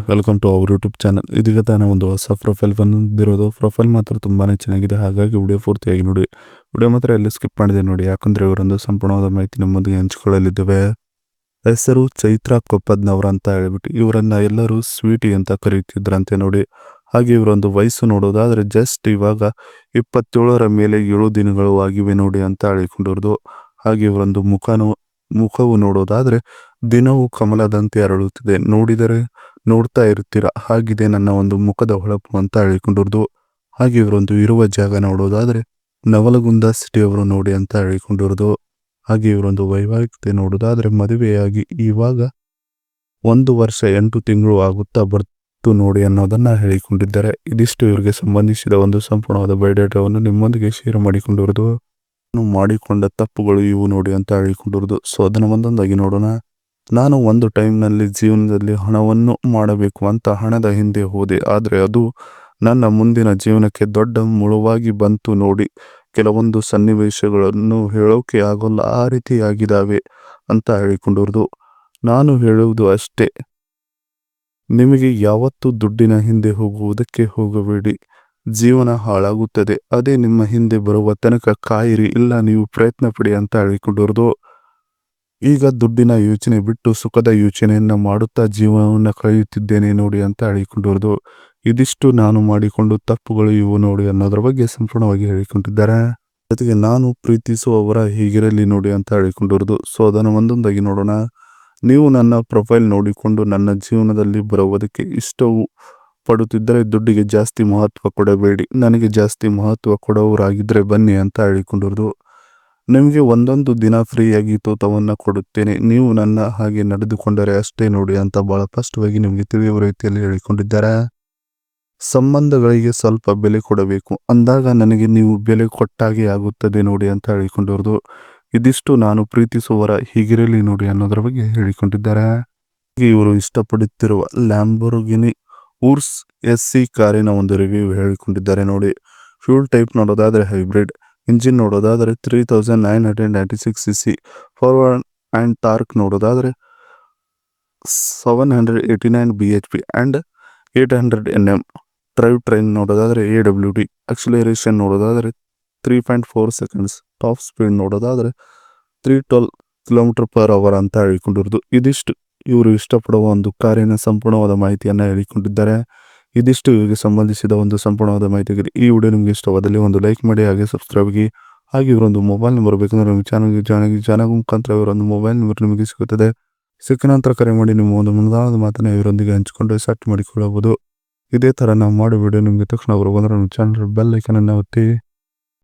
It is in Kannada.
Welcome to our YouTube channel. ಇದೀಗ ತಾನೇ ಒಂದು ಹೊಸ ಪ್ರೊಫೈಲ್ ಬಂದಿರೋದು. ಪ್ರೊಫೈಲ್ ಮಾತ್ರ ತುಂಬಾನೇ ಚೆನ್ನಾಗಿದೆ, ಹಾಗಾಗಿ ವಿಡಿಯೋ ಪೂರ್ತಿಯಾಗಿ ನೋಡಿ. ವಿಡಿಯೋ ಮಾತ್ರ ಎಲ್ಲಿ ಸ್ಕಿಪ್ ಮಾಡಿದೆ ನೋಡಿ, ಯಾಕಂದ್ರೆ ಇವರೊಂದು ಸಂಪೂರ್ಣವಾದ ಮಾಹಿತಿ ನಮ್ಮೊಂದಿಗೆ ಹಂಚಿಕೊಳ್ಳಲಿದ್ದೇವೆ. ಹೆಸರು ಚೈತ್ರ ಕೊಪ್ಪದ್ನವರ ಅಂತ ಹೇಳ್ಬಿಟ್ಟು ಇವರನ್ನ ಎಲ್ಲರೂ ಸ್ವೀಟಿ ಅಂತ ಕರೀತಿದ್ರಂತೆ ನೋಡಿ. ಹಾಗೆ ಇವರೊಂದು ವಯಸ್ಸು ನೋಡೋದಾದ್ರೆ ಜಸ್ಟ್ ಇವಾಗ 27ರ ಮೇಲೆ 7 ದಿನಗಳು ಆಗಿವೆ ನೋಡಿ ಅಂತ ಹೇಳಿಕೊಂಡಿರೋದು. ಹಾಗೆ ಇವರೊಂದು ಮುಖವು ನೋಡೋದಾದ್ರೆ ದಿನವೂ ಕಮಲದಂತೆ ಅರಳುತ್ತಿದೆ, ನೋಡಿದರೆ ನೋಡ್ತಾ ಇರ್ತೀರಾ ಹಾಗಿದೆ ನನ್ನ ಒಂದು ಮುಖದ ಹೊಳಪು ಅಂತ ಹೇಳಿಕೊಂಡಿರೋದು. ಹಾಗೆ ಇವರೊಂದು ಇರುವ ಜಾಗ ನೋಡೋದಾದ್ರೆ ನವಲಗುಂದ ಸಿಟಿಯವರು ನೋಡಿ ಅಂತ ಹೇಳಿಕೊಂಡಿರೋದು. ಹಾಗೆ ಇವರೊಂದು ವೈವಾಹಿಕತೆ ನೋಡೋದಾದ್ರೆ ಮದುವೆಯಾಗಿ ಇವಾಗ 1 ವರ್ಷ 8 ತಿಂಗಳು ಆಗುತ್ತಾ ಬರ್ತು ನೋಡಿ ಅನ್ನೋದನ್ನ ಹೇಳಿಕೊಂಡಿದ್ದಾರೆ. ಇದಿಷ್ಟು ಇವರಿಗೆ ಸಂಬಂಧಿಸಿದ ಒಂದು ಸಂಪೂರ್ಣವಾದ ಬಯೋಡೇಟಾವನ್ನು ನಿಮ್ಮೊಂದಿಗೆ ಶೇರ್ ಮಾಡಿಕೊಂಡಿರೋದು. ಮಾಡಿಕೊಂಡ ತಪ್ಪುಗಳು ಇವು ನೋಡಿ ಅಂತ ಹೇಳಿಕೊಂಡಿರೋದು. ಸೊ ಅದನ್ನು ಒಂದೊಂದಾಗಿ ನೋಡೋಣ. ನಾನು ಒಂದು ಟೈಮ್ನಲ್ಲಿ ಜೀವನದಲ್ಲಿ ಹಣವನ್ನು ಮಾಡಬೇಕು ಅಂತ ಹಣದ ಹಿಂದೆ ಹೋದೆ, ಆದರೆ ಅದು ನನ್ನ ಮುಂದಿನ ಜೀವನಕ್ಕೆ ದೊಡ್ಡ ಮುಳುವಾಗಿ ಬಂತು ನೋಡಿ. ಕೆಲವೊಂದು ಸನ್ನಿವೇಶಗಳನ್ನು ಹೇಳೋಕೆ ಆಗೋಲ್ಲ, ಆ ರೀತಿಯಾಗಿದ್ದಾವೆ ಅಂತ ಹೇಳಿಕೊಂಡಿರೋದು. ನಾನು ಹೇಳುವುದು ಅಷ್ಟೇ, ನಿಮಗೆ ಯಾವತ್ತೂ ದುಡ್ಡಿನ ಹಿಂದೆ ಹೋಗುವುದಕ್ಕೆ ಹೋಗಬೇಡಿ, ಜೀವನ ಹಾಳಾಗುತ್ತದೆ. ಅದೇ ನಿಮ್ಮ ಹಿಂದೆ ಬರುವ ತನಕ ಕಾಯಿರಿ, ಇಲ್ಲ ನೀವು ಪ್ರಯತ್ನ ಪಡಿ ಅಂತ ಹೇಳಿಕೊಂಡಿರೋದು. ಈಗ ದುಡ್ಡಿನ ಯೋಚನೆ ಬಿಟ್ಟು ಸುಖದ ಯೋಚನೆಯನ್ನ ಮಾಡುತ್ತಾ ಜೀವನವನ್ನು ಕಳೆಯುತ್ತಿದ್ದೇನೆ ನೋಡಿ ಅಂತ ಹೇಳಿಕೊಂಡಿರೋದು. ಇದಿಷ್ಟು ನಾನು ಮಾಡಿಕೊಂಡು ತಪ್ಪುಗಳು ಇವು ನೋಡಿ ಅನ್ನೋದ್ರ ಬಗ್ಗೆ ಸಂಪೂರ್ಣವಾಗಿ ಹೇಳಿಕೊಂಡಿದ್ದಾರೆ. ಜೊತೆಗೆ ನಾನು ಪ್ರೀತಿಸುವವರ ಹೀಗಿರಲಿ ನೋಡಿ ಅಂತ ಹೇಳಿಕೊಂಡಿರೋದು. ಸೊ ಅದನ್ನು ಒಂದೊಂದಾಗಿ ನೋಡೋಣ. ನೀವು ನನ್ನ ಪ್ರೊಫೈಲ್ ನೋಡಿಕೊಂಡು ನನ್ನ ಜೀವನದಲ್ಲಿ ಬರುವುದಕ್ಕೆ ಇಷ್ಟವು ಪಡುತ್ತಿದ್ದರೆ ದುಡ್ಡಿಗೆ ಜಾಸ್ತಿ ಮಹತ್ವ ಕೊಡಬೇಡಿ, ನನಗೆ ಜಾಸ್ತಿ ಮಹತ್ವ ಕೊಡೋರಾಗಿದ್ದರೆ ಬನ್ನಿ ಅಂತ ಹೇಳಿಕೊಂಡಿರೋದು. ನಿಮಗೆ ಒಂದೊಂದು ದಿನ ಫ್ರೀಯಾಗಿ ತೂತವನ್ನು ಕೊಡುತ್ತೇನೆ, ನೀವು ನನ್ನ ಹಾಗೆ ನಡೆದುಕೊಂಡರೆ ಅಷ್ಟೇ ನೋಡಿ ಅಂತ ಬಹಳ ಸ್ಪಷ್ಟವಾಗಿ ನಿಮಗೆ ತಿಳಿಯುವ ರೀತಿಯಲ್ಲಿ ಹೇಳಿಕೊಂಡಿದ್ದಾರೆ. ಸಂಬಂಧಗಳಿಗೆ ಸ್ವಲ್ಪ ಬೆಲೆ ಕೊಡಬೇಕು, ಅಂದಾಗ ನನಗೆ ನೀವು ಬೆಲೆ ಕೊಟ್ಟಾಗೆ ಆಗುತ್ತದೆ ನೋಡಿ ಅಂತ ಹೇಳಿಕೊಂಡಿರೋದು. ಇದಿಷ್ಟು ನಾನು ಪ್ರೀತಿಸುವವರ ಹೀಗಿರಲಿ ನೋಡಿ ಅನ್ನೋದ್ರ ಬಗ್ಗೆ ಹೇಳಿಕೊಂಡಿದ್ದಾರೆ. ಇವರು ಇಷ್ಟಪಡುತ್ತಿರುವ ಲ್ಯಾಂಬೋರ್ಗಿನಿ ಉರ್ಸ್ SC ಕಾರಿನ ಒಂದು ರಿವ್ಯೂ ಹೇಳಿಕೊಂಡಿದ್ದಾರೆ ನೋಡಿ. ಫ್ಯೂಲ್ ಟೈಪ್ ನೋಡೋದಾದ್ರೆ ಹೈಬ್ರಿಡ್, ಇಂಜಿನ್ ನೋಡೋದಾದ್ರೆ 3996cc, ಫಾರ್ವರ್ಡ್ ಆ್ಯಂಡ್ ಟಾರ್ಕ್ ನೋಡೋದಾದ್ರೆ 789 bhp and 800 Nm. Drive train ನೋಡೋದಾದ್ರೆ AWD. ಆಕ್ಸಿಲರೇಷನ್ ನೋಡೋದಾದ್ರೆ 3.4 seconds. ಟಾಪ್ ಸ್ಪೀಡ್ ನೋಡೋದಾದ್ರೆ 312 km/h ಅಂತ ಹೇಳಿಕೊಂಡಿರೋದು. ಇದಿಷ್ಟು ಇವರು ಇಷ್ಟಪಡುವ ಒಂದು ಕಾರಿನ ಸಂಪೂರ್ಣವಾದ ಮಾಹಿತಿಯನ್ನು ಹೇಳಿಕೊಂಡಿದ್ದಾರೆ. ಇದಿಷ್ಟು ಇವರಿಗೆ ಸಂಬಂಧಿಸಿದ ಒಂದು ಸಂಪೂರ್ಣವಾದ ಮಾಹಿತಿಯಾಗಿದೆ. ಈ ವಿಡಿಯೋ ನಿಮಗೆ ಇಷ್ಟವಾದಲ್ಲಿ ಒಂದು ಲೈಕ್ ಮಾಡಿ, ಹಾಗೆ ಸಬ್ಸ್ಕ್ರೈಬ್ ಆಗಿ. ಹಾಗೆ ಇವರೊಂದು ಮೊಬೈಲ್ ನಂಬರ್ ಬೇಕಂದ್ರೆ ನಿಮ್ಮ ಚಾನಲ್ ಮುಖಾಂತರ ಇವರೊಂದು ಮೊಬೈಲ್ ನಂಬರ್ ನಿಮಗೆ ಸಿಗುತ್ತದೆ. ಸಿಕ್ಕ ನಂತರ ಕರೆ ಮಾಡಿ ನಿಮ್ಮ ಒಂದು ಮುಂದಾದ ಮಾತನ್ನು ಇವರೊಂದಿಗೆ ಹಂಚಿಕೊಂಡು ಸೆಟ್ ಮಾಡಿಕೊಳ್ಳಬಹುದು. ಇದೇ ಥರ ನಾವು ಮಾಡೋ ವಿಡಿಯೋ ನಿಮಗೆ ತಕ್ಷಣ ಬಂದರೆ ನಮ್ಮ ಚಾನಲ್ ಬೆಲ್ ಐಕನನ್ನು ಒತ್ತಿ.